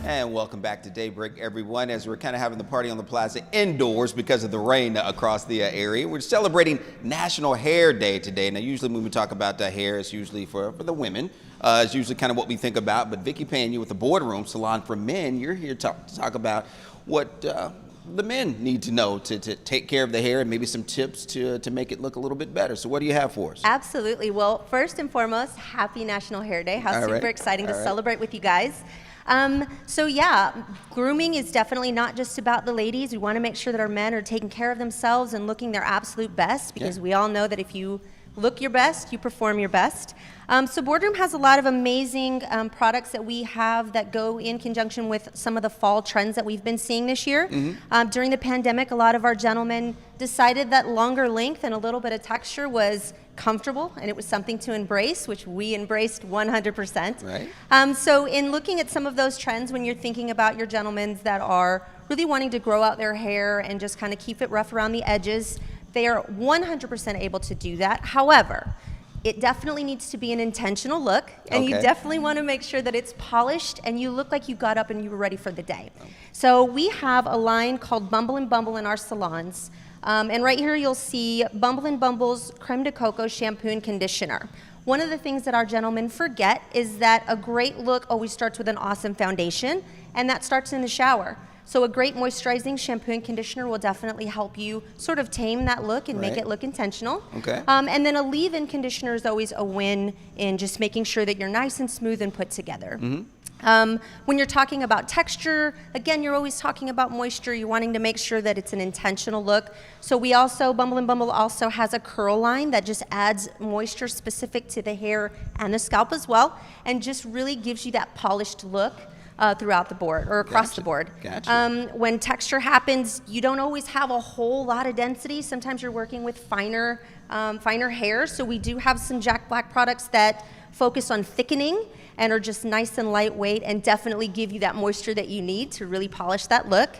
And welcome back to Daybreak, everyone. As we're kind of having the party on the plaza indoors because of the rain across the area. We're celebrating National Hair Day today. Now, usually when we talk about hair, it's usually for the women. It's usually kind of what we think about. But Vicki Payne, you with the Boardroom salon for men, you're here to talk about what the men need to know to take care of the hair and maybe some tips to make it look a little bit better. So what do you have for us? Absolutely. Well, first and foremost, happy National Hair Day. How super exciting to celebrate with you guys. So yeah, grooming is definitely not just about the ladies. We want to make sure that our men are taking care of themselves and looking their absolute best, because we all know that if you look your best, you perform your best. So Boardroom has a lot of amazing products that we have that go in conjunction with some of the fall trends that we've been seeing this year. During the pandemic, a lot of our gentlemen decided that longer length and a little bit of texture was comfortable, and it was something to embrace, which we embraced 100%. Right. So in looking at some of those trends, when you're thinking about your gentlemen that are really wanting to grow out their hair and just kind of keep it rough around the edges, they are 100% able to do that. However, it definitely needs to be an intentional look, and you definitely want to make sure that it's polished and you look like you got up and you were ready for the day. So we have a line called Bumble and Bumble in our salons. And right here you'll see Bumble and Bumble's Creme de Coco Shampoo and Conditioner. One of the things that our gentlemen forget is that a great look always starts with an awesome foundation, and that starts in the shower. So a great moisturizing shampoo and conditioner will definitely help you sort of tame that look and make it look intentional. And then a leave-in conditioner is always a win in just making sure that you're nice and smooth and put together. When you're talking about texture, again, you're always talking about moisture. You're wanting to make sure that it's an intentional look. So we also, Bumble and Bumble also has a curl line that just adds moisture specific to the hair and the scalp as well, and just really gives you that polished look throughout the board or across the board. When texture happens, you don't always have a whole lot of density. Sometimes you're working with finer hair. So we do have some Jack Black products that focus on thickening and are just nice and lightweight and definitely give you that moisture that you need to really polish that look.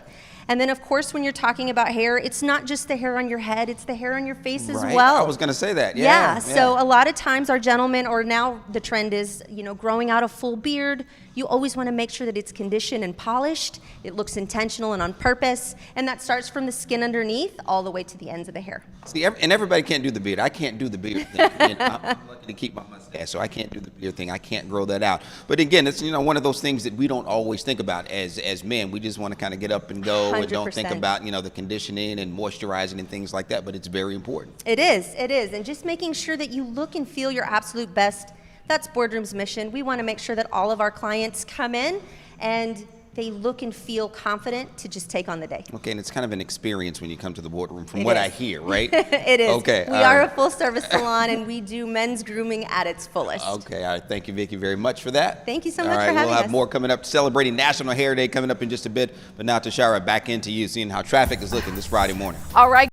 And then, of course, when you're talking about hair, it's not just the hair on your head, it's the hair on your face as well. I was going to say that. So a lot of times our gentlemen, or now the trend is, growing out a full beard. You always want to make sure that it's conditioned and polished. It looks intentional and on purpose. And that starts from the skin underneath all the way to the ends of the hair. See, and everybody can't do the beard. I can't do the beard thing. I'm lucky to keep my mustache, so I can't do the beard thing. I can't grow that out. But again, it's one of those things that we don't always think about as men. We just want to kind of get up and go 100%. And don't think about the conditioning and moisturizing and things like that. But it's very important. It is. And just making sure that you look and feel your absolute best. That's Boardroom's mission. We want to make sure that all of our clients come in and they look and feel confident to just take on the day. Okay, and it's kind of an experience when you come to the Boardroom, from what I hear, right? It is. Okay. We are a full-service salon, and we do men's grooming at its fullest. Okay, all right. Thank you, Vicki, very much for that. Thank you so much for having us. We'll have more coming up, celebrating National Hair Day coming up in just a bit. But now, Tashara, back into you, seeing how traffic is looking this Friday morning. All right.